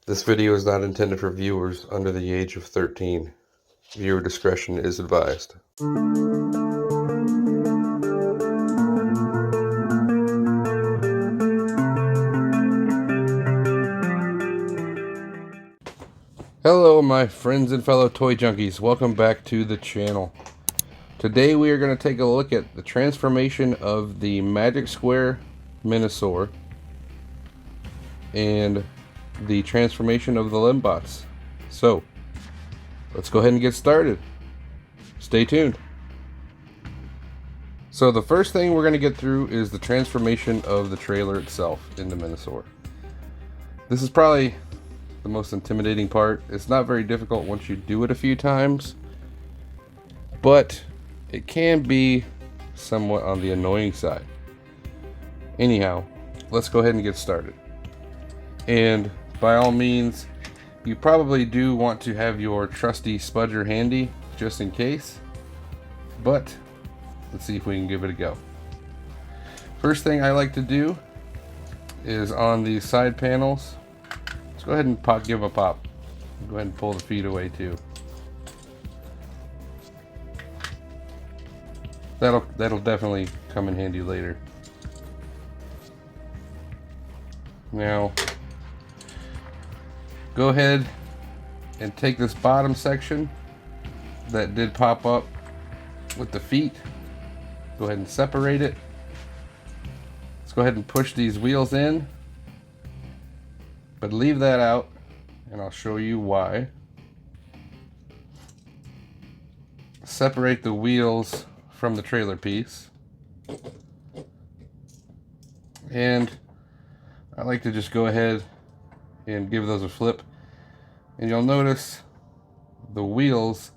This video is not intended for viewers under the age of 13. Viewer discretion is advised. Hello my friends and fellow toy junkies, welcome back to the channel. Today we are going to take a look at the transformation of the Magic Square Menasor and the transformation of the Limbots. So, let's go ahead and get started. Stay tuned. So the first thing we're going to get through is the transformation of the trailer itself into Menasor. This is probably the most intimidating part. It's not very difficult once you do it a few times, but it can be somewhat on the annoying side. Anyhow, let's go ahead and get started. And by all means, you probably do want to have your trusty spudger handy just in case, but let's see if we can give it a go. First thing I like to do is on these side panels, let's go ahead and give them a pop. Go ahead and pull the feet away too. That'll definitely come in handy later. Now, go ahead and take this bottom section that did pop up with the feet. Go ahead and separate it. Let's go ahead and push these wheels in, but leave that out, and I'll show you why. Separate the wheels from the trailer piece, and I like to just go ahead and give those a flip, and you'll notice the wheels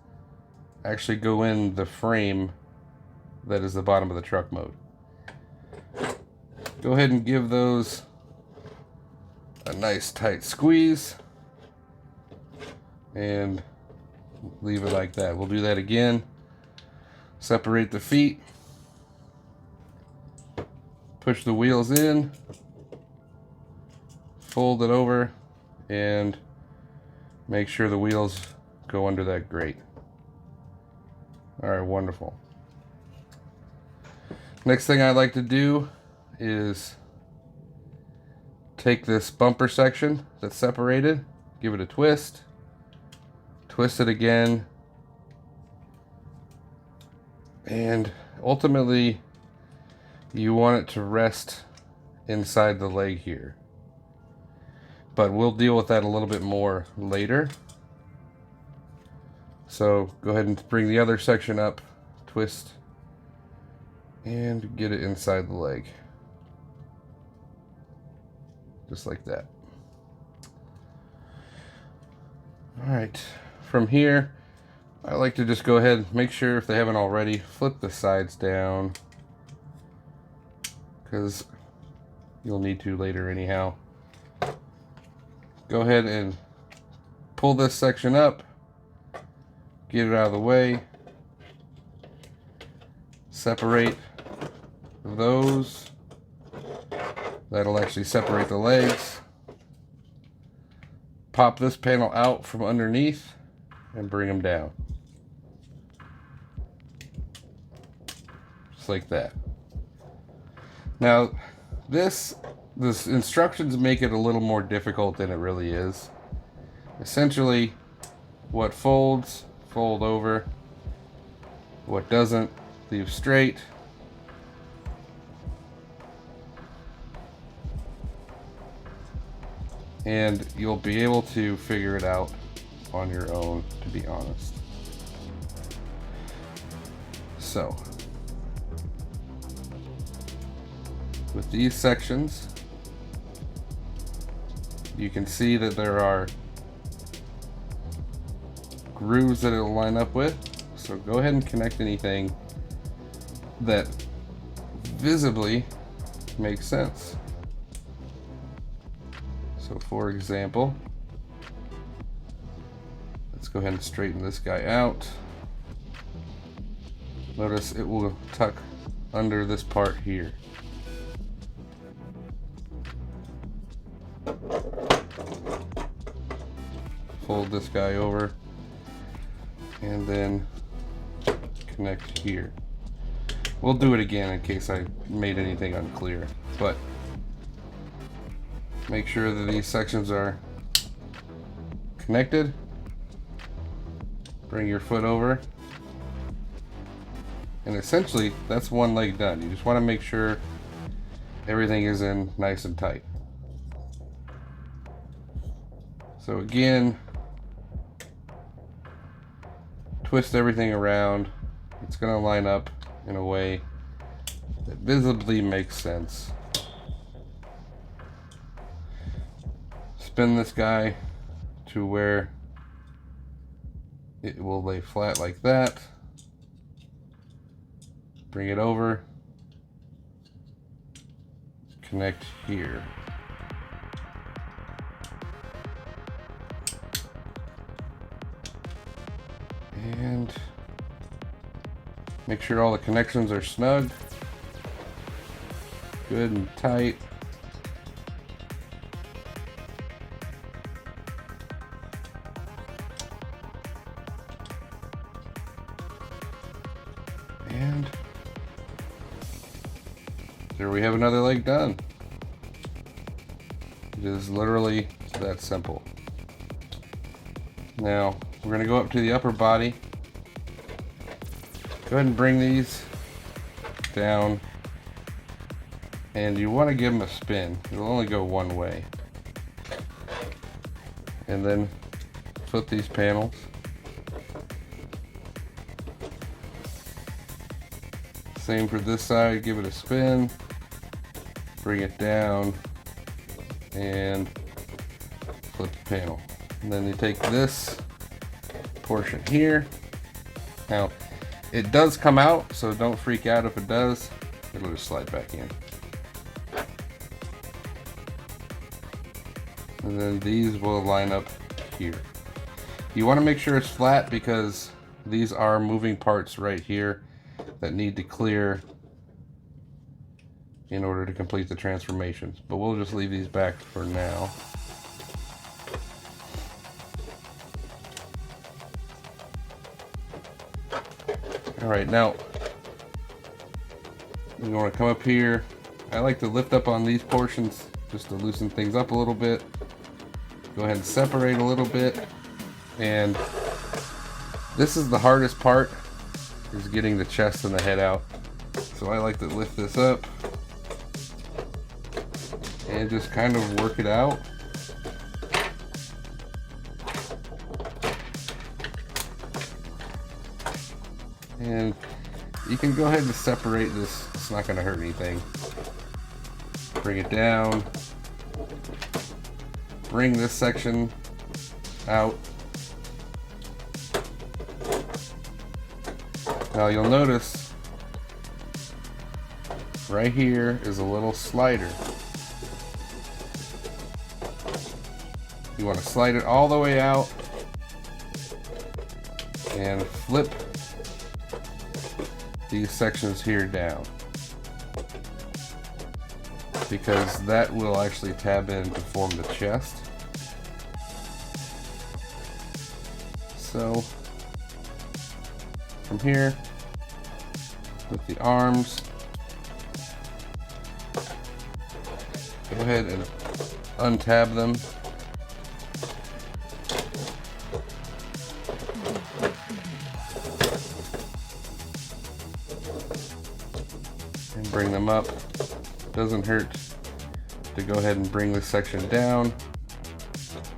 actually go in the frame that is the bottom of the truck mode. Go ahead and give those a nice tight squeeze and leave it like that. We'll do that again. Separate the feet, push the wheels in, fold it over, and make sure the wheels go under that grate. Alright, wonderful. Next thing I like to do is take this bumper section that's separated, give it a twist, twist it again, and ultimately you want it to rest inside the leg here. But we'll deal with that a little bit more later. So go ahead and bring the other section up, twist, and get it inside the leg. Just like that. Alright, from here, I like to just go ahead and make sure, if they haven't already, flip the sides down, because you'll need to later anyhow. Go ahead and pull this section up, get it out of the way, separate those. That'll actually separate the legs. Pop this panel out from underneath and bring them down. Just like that. Now, this instructions make it a little more difficult than it really is. Essentially, what folds, fold over. What doesn't, leave straight. And you'll be able to figure it out on your own, to be honest. So, with these sections, you can see that there are grooves that it'll line up with. So go ahead and connect anything that visibly makes sense. So for example, let's go ahead and straighten this guy out. Notice it will tuck under this part here. fold this guy over and then connect here. We'll do it again in case I made anything unclear, but make sure that these sections are connected. Bring your foot over, and essentially that's one leg done. You just want to make sure everything is in nice and tight. So again, twist everything around. It's going to line up in a way that visibly makes sense. Spin this guy to where it will lay flat like that. Bring it over. Connect here. And make sure all the connections are snug, good and tight. And there we have another leg done. It is literally that simple. Now we're going to go up to the upper body. Go ahead and bring these down, and you want to give them a spin. It'll only go one way. And then flip these panels. Same for this side, give it a spin, bring it down, and flip the panel. And then you take this portion here. Now, it does come out, so don't freak out if it does. It'll just slide back in. And then these will line up here. You want to make sure it's flat because these are moving parts right here that need to clear in order to complete the transformations. But we'll just leave these back for now. Alright, now you want to come up here. I like to lift up on these portions just to loosen things up a little bit. Go ahead and separate a little bit. And this is the hardest part, is getting the chest and the head out. So I like to lift this up and just kind of work it out. And you can go ahead and separate this, it's not going to hurt anything. Bring it down. Bring this section out. Now you'll notice right here is a little slider. You want to slide it all the way out and flip these sections here down, because that will actually tab in to form the chest. So from here, with the arms, go ahead and untab them. And bring them up. Doesn't hurt to go ahead and bring this section down,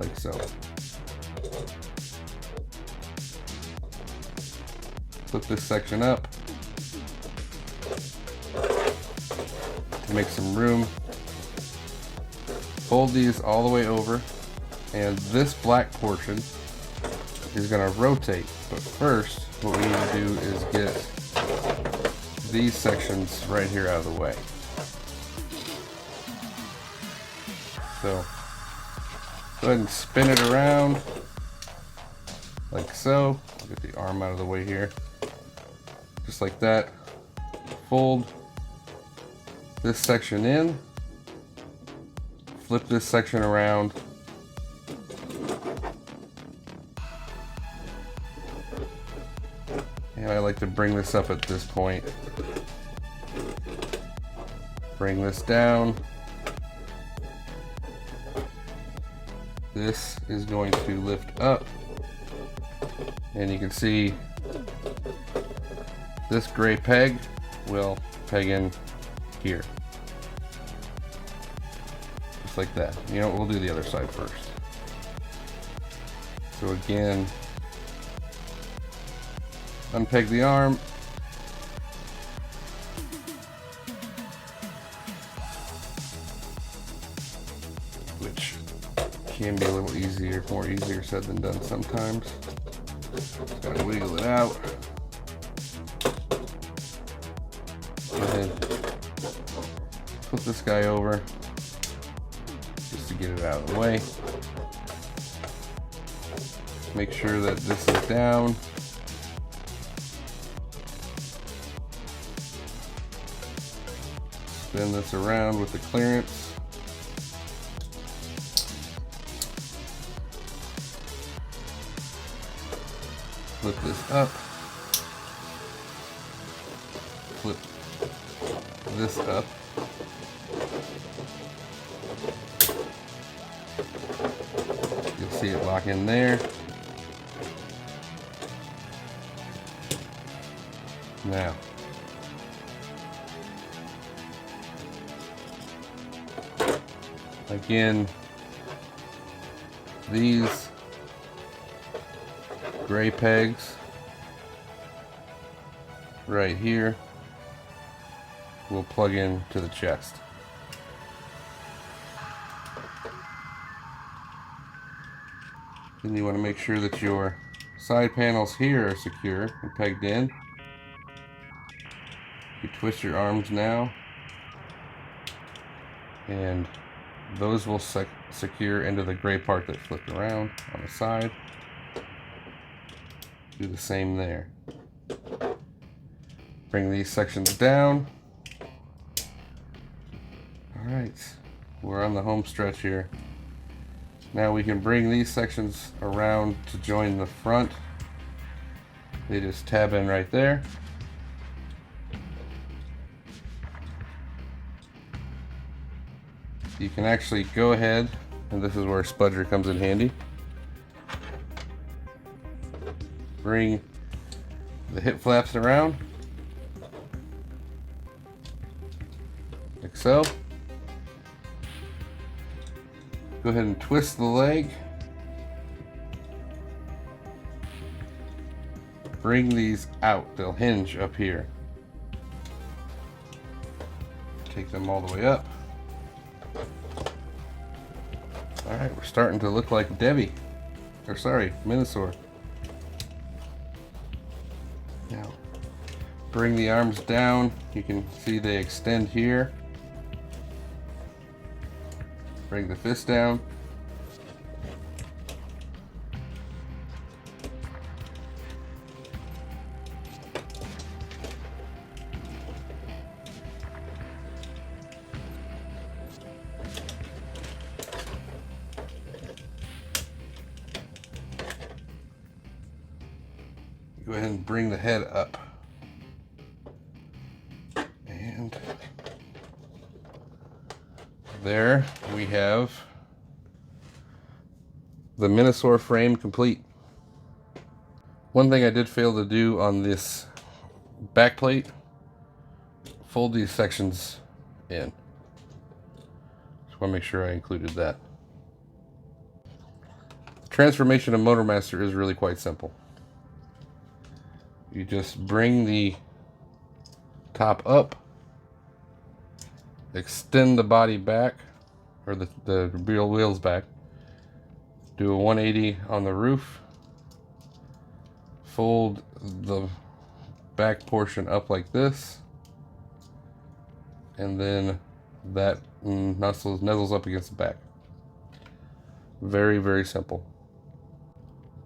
like so. Flip this section up to make some room. Fold these all the way over, and this black portion is going to rotate. But first, what we need to do is get these sections right here out of the way. So go ahead and spin it around like so. Get the arm out of the way here. Just like that. Fold this section in. Flip this section around. And I like to bring this up at this point. Bring this down. This is going to lift up. And you can see this gray peg will peg in here. Just like that. You know, we'll do the other side first. So again, unpeg the arm. Which can be a little easier, more easier said than done sometimes. Just gotta wiggle it out. Go ahead, flip this guy over just to get it out of the way. Make sure that this is down. Spin this around with the clearance. Flip this up. Flip this up. You'll see it lock in there. Now, again, these gray pegs right here will plug in to the chest. Then you want to make sure that your side panels here are secure and pegged in. You twist your arms now, and those will secure into the gray part that flipped around on the side. Do the same there. Bring these sections down. Alright, we're on the home stretch here. Now we can bring these sections around to join the front. They just tab in right there. You can actually go ahead, and this is where a spudger comes in handy. Bring the hip flaps around, like so. Go ahead and twist the leg. Bring these out, they'll hinge up here. Take them all the way up. Alright, we're starting to look like Debbie. Or sorry, Menasor. Now, bring the arms down. You can see they extend here. Bring the fist down. Go ahead and bring the head up. And there we have the Menasor frame complete. One thing I did fail to do on this back plate, fold these sections in. Just want to make sure I included that. The transformation of Motormaster is really quite simple. You just bring the top up, extend the body back, or the real wheels back, do a 180 on the roof, fold the back portion up like this, and then that nuzzles up against the back. Very, very simple.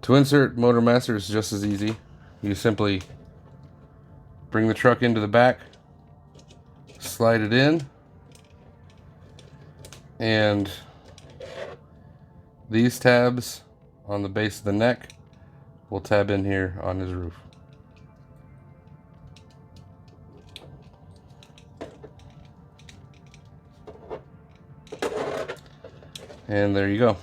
To insert Motormaster is just as easy. You simply bring the truck into the back, slide it in, and these tabs on the base of the neck will tab in here on his roof. And there you go.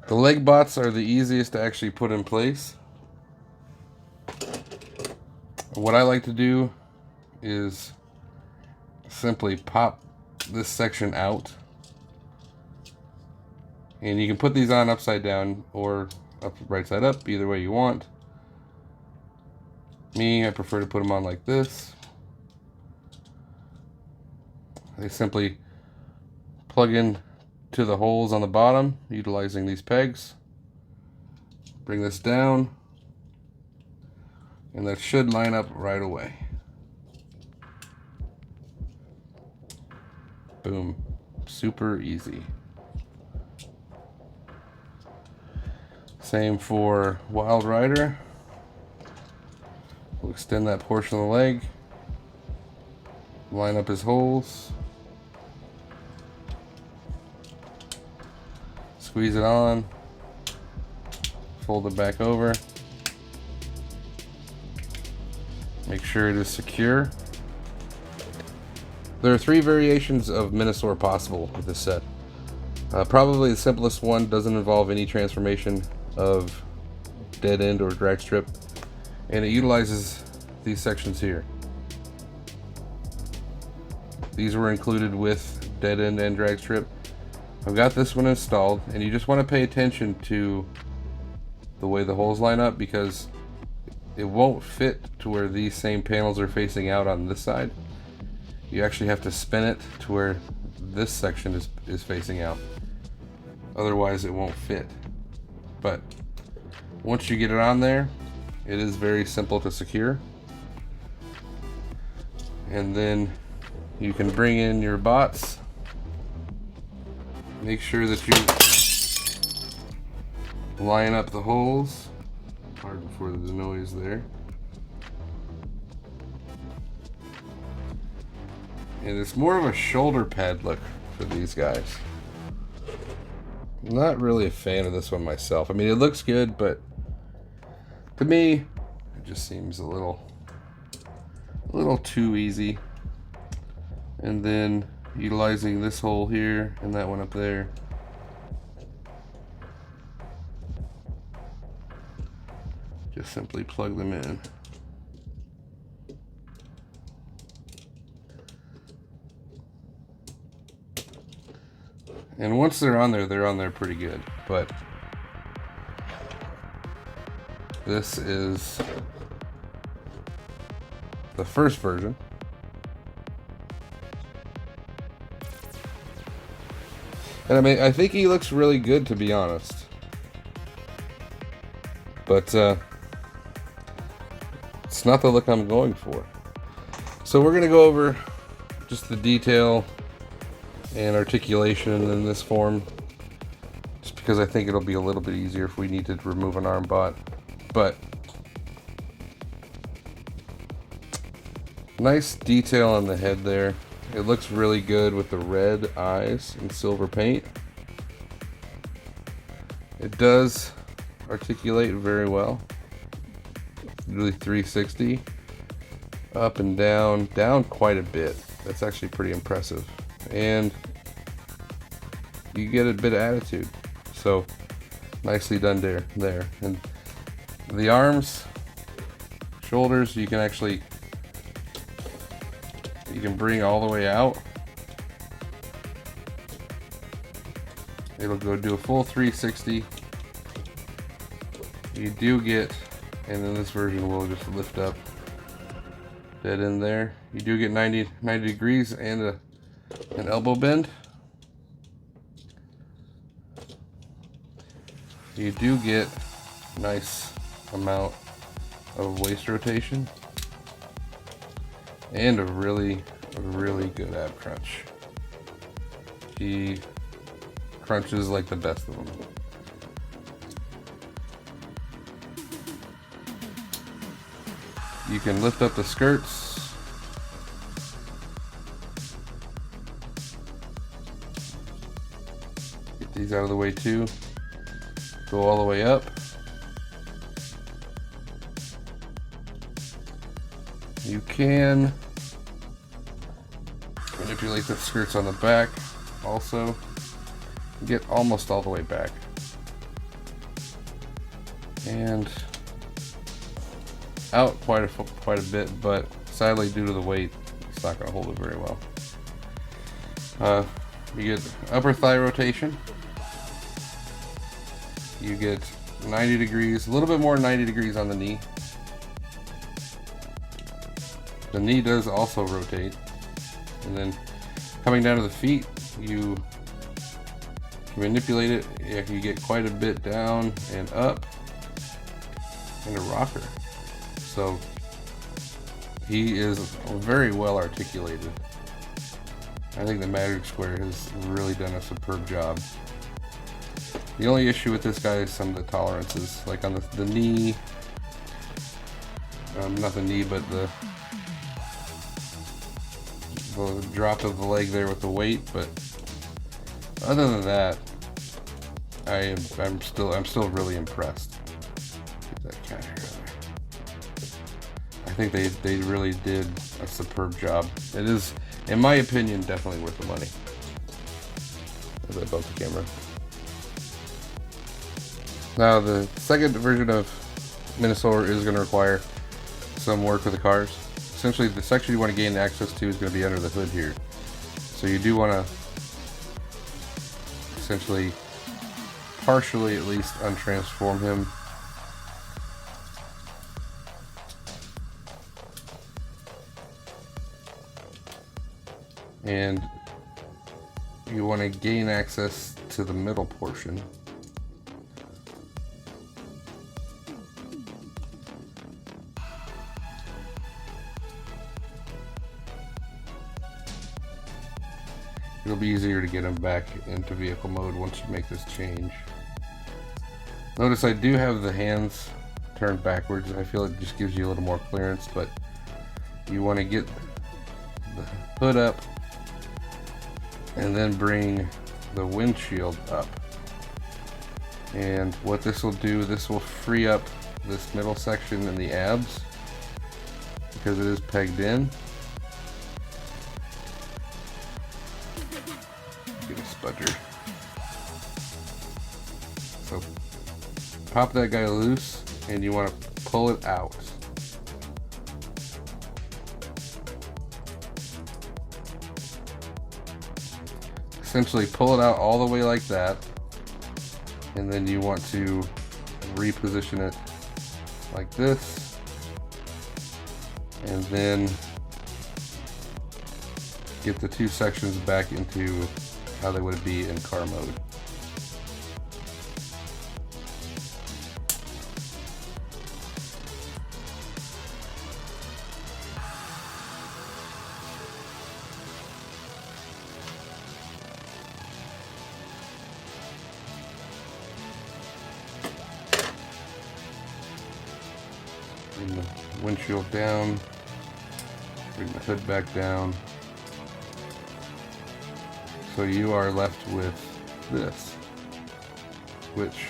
The leg bots are the easiest to actually put in place. What I like to do is simply pop this section out. And you can put these on upside down or up right side up, either way you want. Me, I prefer to put them on like this. They simply plug in to the holes on the bottom utilizing these pegs. Bring this down, and that should line up right away. Boom. Super easy. Same for Wild Rider. We'll extend that portion of the leg, line up his holes, squeeze it on, fold it back over, make sure it is secure. There are 3 variations of Menasor possible with this set. Probably the simplest one doesn't involve any transformation of dead end or drag strip, and it utilizes these sections here. These were included with dead end and drag strip. I've got this one installed, and you just want to pay attention to the way the holes line up, because it won't fit to where these same panels are facing out on this side. You actually have to spin it to where this section is facing out. Otherwise it won't fit. But once you get it on there, it is very simple to secure. And then you can bring in your bots. Make sure that you line up the holes. Pardon for the noise there. And it's more of a shoulder pad look for these guys. I'm not really a fan of this one myself. I mean, it looks good, but to me, it just seems a little too easy. And then utilizing this hole here and that one up there. Just simply plug them in. And once they're on there pretty good. But this is the first version. And I mean, I think he looks really good, to be honest. But it's not the look I'm going for. So we're gonna go over just the detail and articulation in this form, just because I think it'll be a little bit easier if we need to remove an arm bot. But nice detail on the head there. It looks really good with the red eyes and silver paint. It does articulate very well. Really 360. Up and down quite a bit. That's actually pretty impressive. And you get a bit of attitude. So nicely done there. And the arms, shoulders, you can bring all the way out. It'll go do a full 360. You do get, and in this version we'll just lift up dead in there. You do get 90 degrees and an elbow bend. You do get a nice amount of waist rotation and a really good ab crunch. He crunches like the best of them. You can lift up the skirts. Get these out of the way too. Go all the way up. You can manipulate the skirts on the back also. get almost all the way back. And out quite a bit, but sadly due to the weight, it's not going to hold it very well. You get upper thigh rotation. You get 90 degrees, a little bit more 90 degrees on the knee. The knee does also rotate. And then coming down to the feet, you manipulate it. You get quite a bit down and up in a rocker. So he is very well articulated. I think the Magic Square has really done a superb job. The only issue with this guy is some of the tolerances, like on the knee, not the knee, but the drop of the leg there with the weight. But other than that, I'm still really impressed. Get that cat hair out there. I think they really did a superb job. It is, in my opinion, definitely worth the money. As I bump the camera. Now the second version of Menasor is going to require some work with the cars. Essentially, the section you want to gain access to is going to be under the hood here. So you do want to essentially, partially at least, untransform him. And you want to gain access to the middle portion. It'll be easier to get him back into vehicle mode once you make this change. Notice I do have the hands turned backwards. I feel it just gives you a little more clearance, but you want to get the hood up and then bring the windshield up. And what this will do, this will free up this middle section in the abs because it is pegged in. Get a spudger. So pop that guy loose and you want to pull it out. Essentially pull it out all the way like that, and then you want to reposition it like this, and then get the two sections back into how they would be in car mode. Bring the windshield down, bring the hood back down. So you are left with this, which,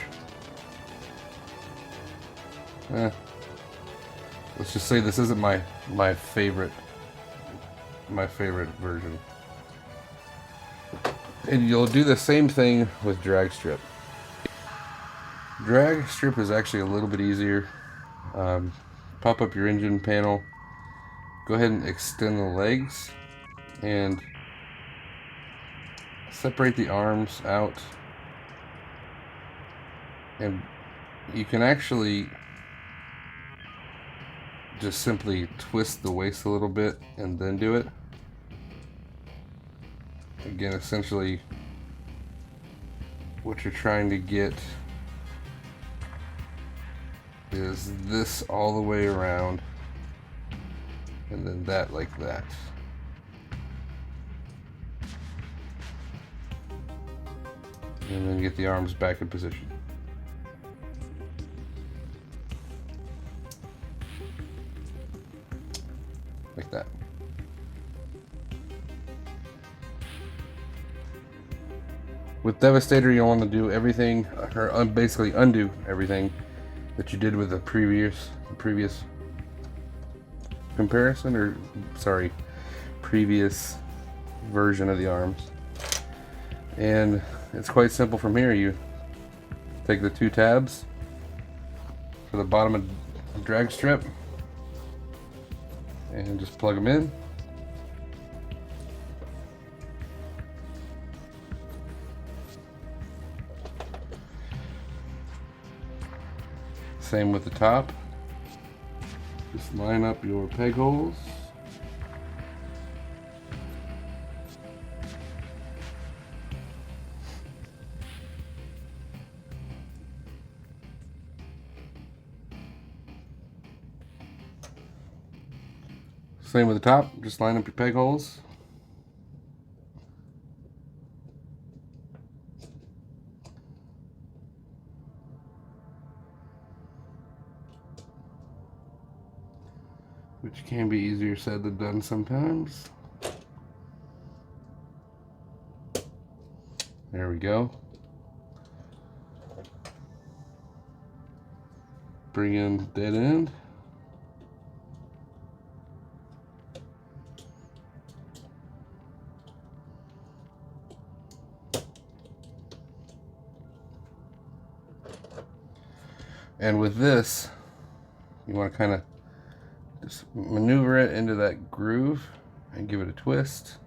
let's just say this isn't my favorite version. And you'll do the same thing with drag strip. Drag strip is actually a little bit easier. Pop up your engine panel, go ahead and extend the legs and separate the arms out, and you can actually just simply twist the waist a little bit and then do it. Again, essentially what you're trying to get is this all the way around, and then that like that. And then get the arms back in position. Like that. With Devastator, you'll want to do everything, or basically undo everything that you did with the previous comparison, or sorry, previous version of the arms. And it's quite simple from here. You take the 2 tabs for the bottom of the drag strip and just plug them in. Same with the top. Just line up your peg holes. Same with the top, just line up your peg holes. Which can be easier said than done sometimes. There we go. Bring in dead end. And with this, you want to kind of just maneuver it into that groove and give it a twist.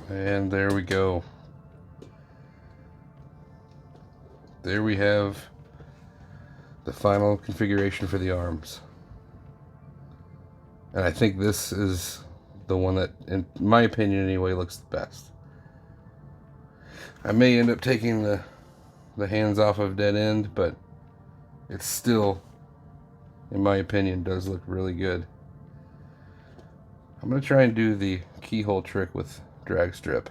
And there we go. There we have the final configuration for the arms. And I think this is the one that, in my opinion anyway, looks the best. I may end up taking the hands off of dead end, but it still, in my opinion, does look really good. I'm going to try and do the keyhole trick with drag strip.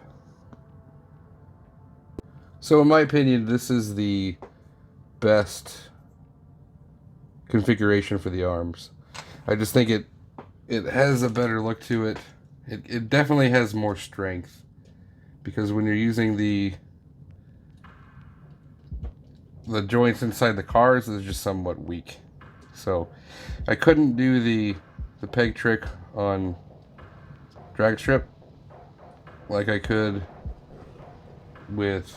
So in my opinion, this is the best configuration for the arms. I just think it has a better look to it. It definitely has more strength, because when you're using the joints inside the cars, is just somewhat weak. So I couldn't do the peg trick on drag strip like I could with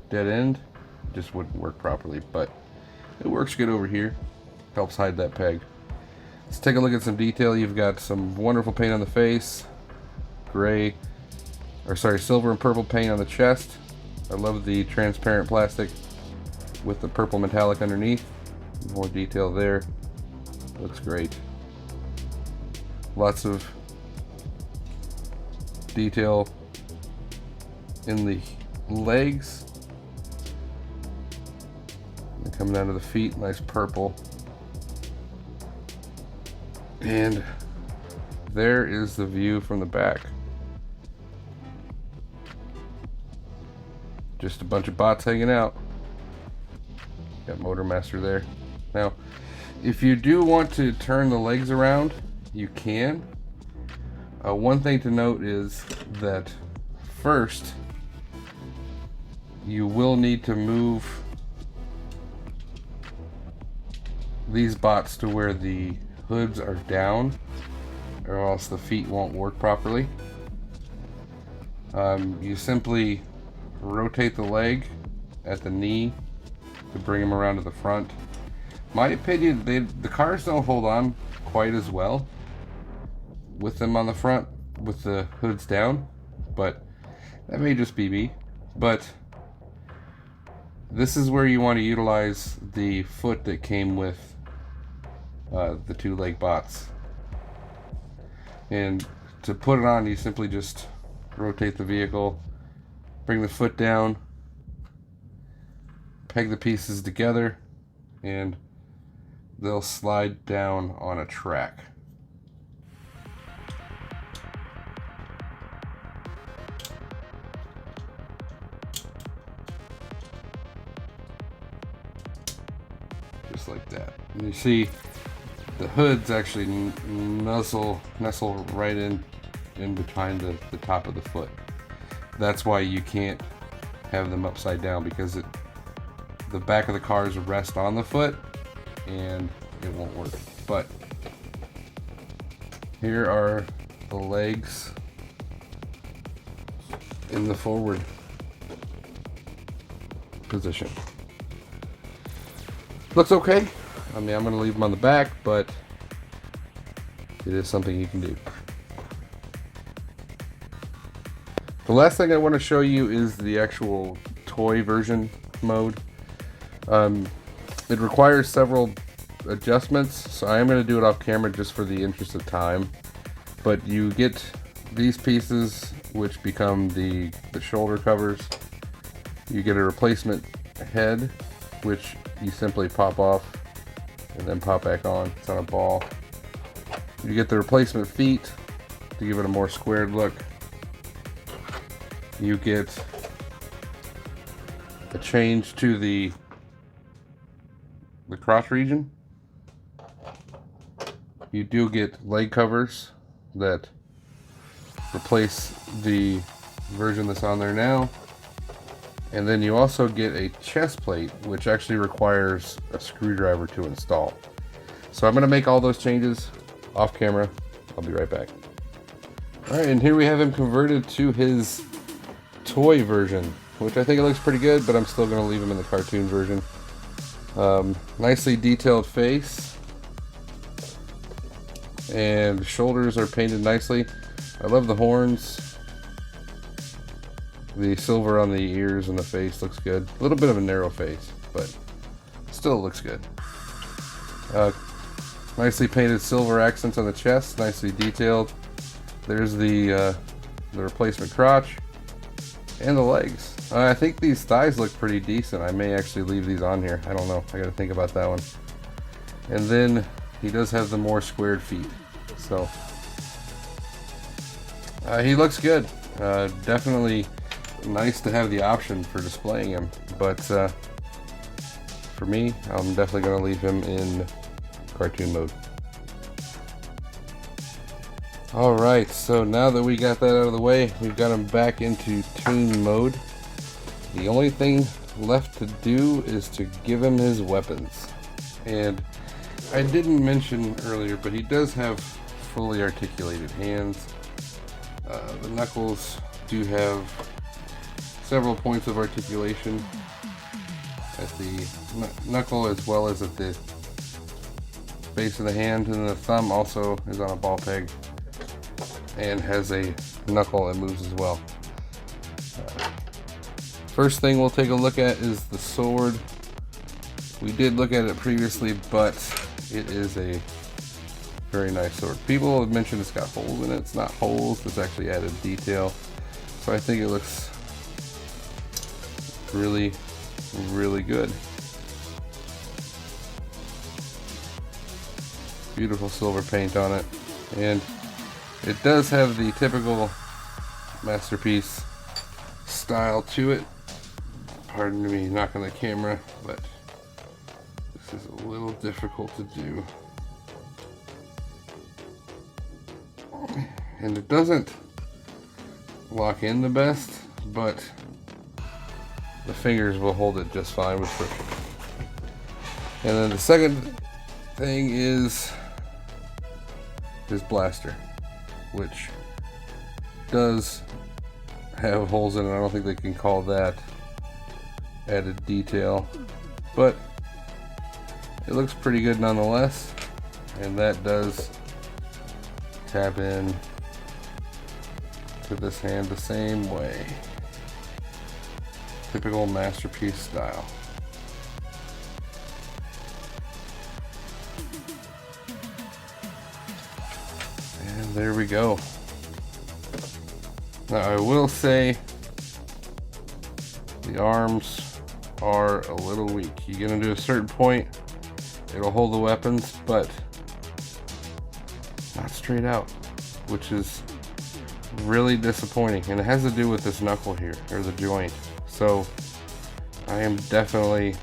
dead end. It just wouldn't work properly, but it works good over here. Helps hide that peg. Let's take a look at some detail. You've got some wonderful paint on the face, gray, or sorry, silver and purple paint on the chest. I love the transparent plastic with the purple metallic underneath. More detail there. Looks great. Lots of detail in the legs. And coming down to the feet, nice purple. And there is the view from the back. Just a bunch of bots hanging out. Got Motor Master there. Now, if you do want to turn the legs around, you can. One thing to note is that first, you will need to move these bots to where the hoods are down, or else the feet won't work properly. You simply rotate the leg at the knee to bring them around to the front. My opinion, the cars don't hold on quite as well with them on the front with the hoods down, but that may just be me. But this is where you want to utilize the foot that came with the 2 leg bots. And to put it on, you simply just rotate the vehicle, bring the foot down, peg the pieces together, and they'll slide down on a track. Just like that. And you see the hoods actually nestle right in behind the top of the foot. That's why you can't have them upside down, because the back of the cars rest on the foot and it won't work. But here are the legs in the forward position. Looks okay. I mean, I'm going to leave them on the back, but it is something you can do. The last thing I want to show you is the actual toy version mode. It requires several adjustments, so I am going to do it off camera just for the interest of time. But you get these pieces, which become the shoulder covers. You get a replacement head, which you simply pop off and then pop back on. It's on a ball. You get the replacement feet to give it a more squared look. You get a change to the crotch region. You do get leg covers that replace the version that's on there now. And then you also get a chest plate, which actually requires a screwdriver to install. So I'm going to make all those changes off camera. I'll be right back. Alright, and here we have him converted to his toy version, which I think it looks pretty good, but I'm still going to leave him in the cartoon version. Nicely detailed face, and shoulders are painted nicely. I love the horns. The silver on the ears and the face looks good. A little bit of a narrow face, but still looks good. Nicely painted silver accents on the chest, nicely detailed. There's the replacement crotch and the legs. I think these thighs look pretty decent. I may actually leave these on here. I don't know. I got to think about that one. And then he does have the more squared feet. So he looks good. Definitely nice to have the option for displaying him. But for me, I'm definitely going to leave him in cartoon mode. Alright, so now that we got that out of the way, we've got him back into toon mode. The only thing left to do is to give him his weapons. And I didn't mention earlier, but he does have fully articulated hands. The knuckles do have several points of articulation at the knuckle as well as at the base of the hand, and the thumb also is on a ball peg and has a knuckle that moves as well. First thing we'll take a look at is the sword. We did look at it previously, but it is a very nice sword. People have mentioned it's got holes in it. It's not holes, it's actually added detail. So I think it looks really, really good. Beautiful silver paint on it. And it does have the typical masterpiece style to it. Pardon me knocking the camera, but this is a little difficult to do. And it doesn't lock in the best, but the fingers will hold it just fine with friction. And then the second thing is his blaster, which does have holes in it. I don't think they can call that added detail, but it looks pretty good nonetheless. And that does tap in to this hand the same way. Typical masterpiece style. And there we go. Now I will say the arms are a little weak. You get them to a certain point, it'll hold the weapons, but not straight out, which is really disappointing. And it has to do with this knuckle here, or the joint. So I am definitely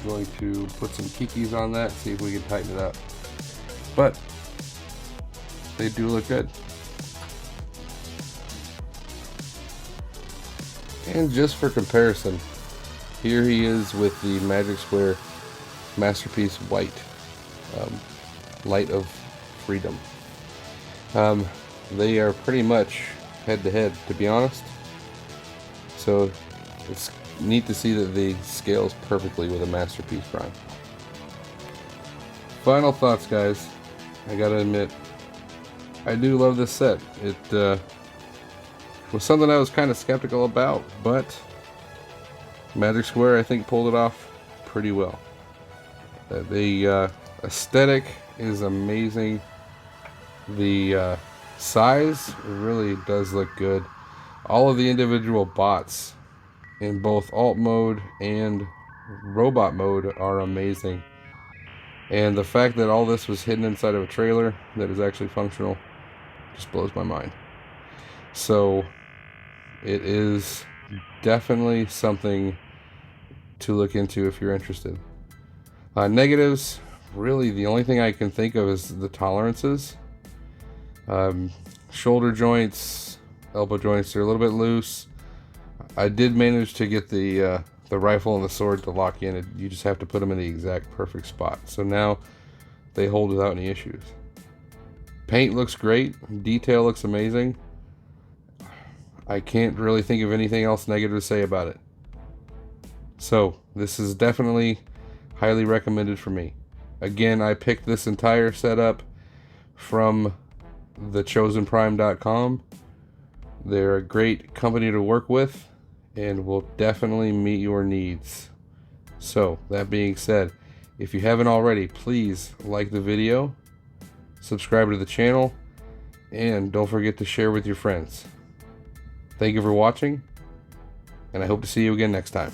going to put some kikis on that, see if we can tighten it up. but they do look good. And just for comparison, here he is with the Magic Square Masterpiece White, Light of Freedom. They are pretty much head to head, to be honest. So it's neat to see that they scales perfectly with a Masterpiece Prime. Final thoughts, guys. I gotta admit, I do love this set. It was something I was kind of skeptical about, but Magic Square, I think, pulled it off pretty well. The aesthetic is amazing. The size really does look good. All of the individual bots in both alt mode and robot mode are amazing. And the fact that all this was hidden inside of a trailer that is actually functional just blows my mind. So it is definitely something to look into if you're interested. Negatives, really the only thing I can think of is the tolerances. Shoulder joints, elbow joints are a little bit loose. I did manage to get the rifle and the sword to lock in. You just have to put them in the exact perfect spot. So now they hold without any issues. Paint looks great. Detail looks amazing. I can't really think of anything else negative to say about it. So this is definitely highly recommended for me. Again, I picked this entire setup from thechosenprime.com. They're a great company to work with and will definitely meet your needs. So that being said, if you haven't already, please like the video, subscribe to the channel, and don't forget to share with your friends. Thank you for watching, and I hope to see you again next time.